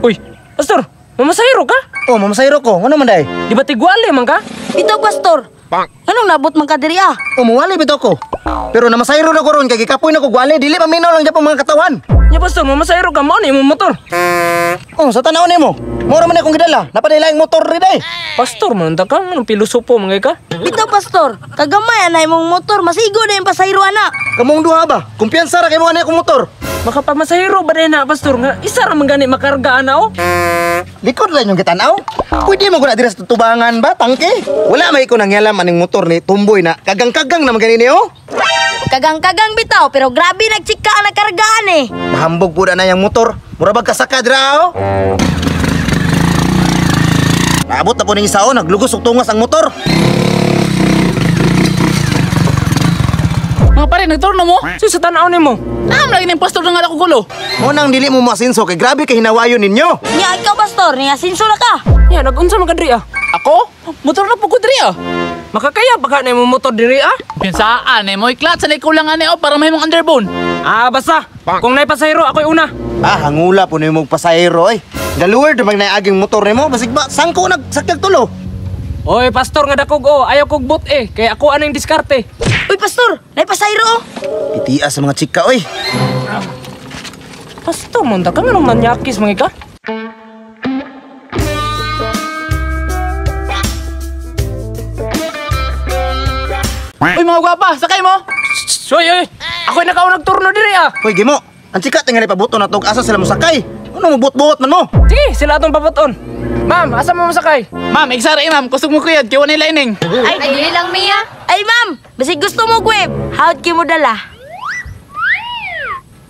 Uy, pastor, mamasahiro ka? Oh, mamasayro ko. Ano man day? Di ba tigwali man ka? Bitaw, pastor. Anong nabot man ka diri ah? Umuwali bito ko. Pero namasayro na ko ron kay gikapoy na ko gwali dili paminaw lang gyapon mga katawan. Nya pastor, mamasahiro ka mo ni mo motor. Oh, sa tanaw nimo. Mura man akong gidala. Napadaylaing motor ri day. Pastor, man ta ka, anong pilosopo man ka? Bitaw, pastor. Kagamay anay mong motor, masigo na yung pasayro ana. Kamong duha ba? Kumpiyansa ra kay mo ani akong motor. Makapamasahiro ba na pastor nga isa ra man gani makarga ana oh. Likod lang yung gitanaw. Pwede mo ko na dira sa tutubangan ba, tangke? Wala may ko nangyalam aning motor ni tumboy na kagang-kagang naman ganini oh. Kagang-kagang bitaw, pero grabe nagtsika ang nakargaan eh. Mahambog po na yung motor. Mura bag kasaka dira oh. Naabot na po ng isa oh, naglugos og tungas ang motor. Mga pare, nagturno mo? Sus sa tanaw nimo. Naam lagi ng pastor ng alak ko gulo. Mo nang dili mo masinso kay grabe kay hinawayon ninyo. Nya ikaw, pastor, niya sinso na ka. Ya, nag-unsa man ka diri ah? Ako? Motor na po ko diri ah. Makakaya ba ka na mo motor diri ah? Pinsaan mo iklat sa kulangan oh para may mong underbone. Ah, basta. Kung nay pasahiro ako'y una. Ah, hangula po nimo pasahero eh. Galuwer dumag na aging motor nimo basig ba sangko nagsakdag tulo. Oy, pastor nga dakog oh, ayaw kog bot eh, kay ako ano yung diskarte. Uy, pastor, nay pasayro oh. Itias sa mga chika oy. Pastor, man ta ka nga manyakis mga ka. Uy mga gwapa, sakay mo. Oy, ako'y nakaunag turno diri ah. Hoy Gimo, ang chika tingali pabuto na tog asa sila mosakay. Ano mo buot-buot man mo? Sige, sila atong papaton. Ma'am, asa mo masakay? Ma'am, igsara ma'am, kusog mo kuyad, kiwa nila ining. Ay, dili lang Mia. Ay, ma'am, basig gusto mo gweb. How'd ki mo dala?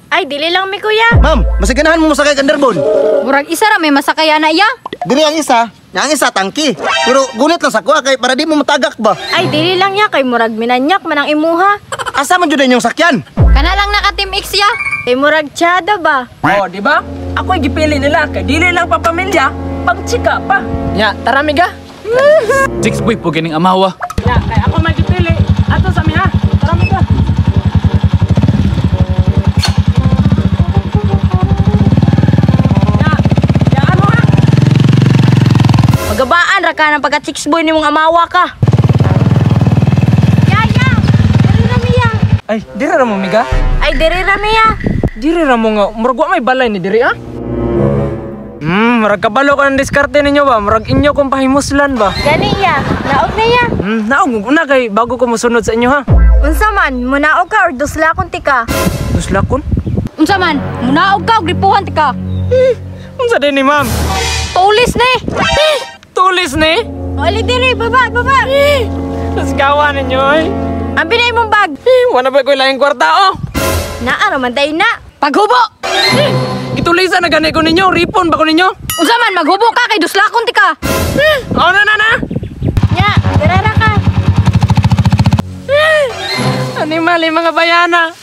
Ay, dili lang mi kuya. Ma'am, masiganahan mo mosakay kang underbone. Murag isa ra may masakaya na iya. Dili ang isa, yang isa tangki. Pero gunit lang sa kuha kay para di mo matagak ba. Ay, dili lang ya kay murag minanyak man ang imuha. Asa man jud yung sakyan? Kana lang naka Team X ya. Kay murag tiyada ba? Oh, di ba? Ako'y gipili nila kay dili lang papamilya, pang chika pa. Ya, tara miga. Six boy po ganing amawa. Ya, kay ako may gipili. Ato sa mi ha. Tara miga. Ya, ano ha? Magabaan ra ka ng pagka-chicks boy ni mong amawa ka. Yaya, dili na Mia. Ay, diri ra mo miga. Ay, diri ra Mia. Diri ra mo nga, murag wa may balay ni diri ah. Murag kabalo ka ng diskarte ninyo ba? Murag inyo kong pahimuslan ba? Gani ya. Naog na ya. Naong una kay bago ko musunod sa inyo ha. Unsa man, munaog ka or duslakon ti ka? Duslakon? Unsa man, munaog ka or gripuhan ti ka? Unsa din ni ma'am? Tulis ni. Tulis ni? Ali diri, baba, baba. Nasgawa ninyo ay. Ang binay mong bag. Wala ba ko ilang kwarta oh? Naa raman day na. Paghubo. Itulisan na gani ko ninyo, ripon ba ko ninyo? Unsa man, maghubo ka kay duslakon ti ka. Oh na. Nya, dira ra ka. Animal mga bayana.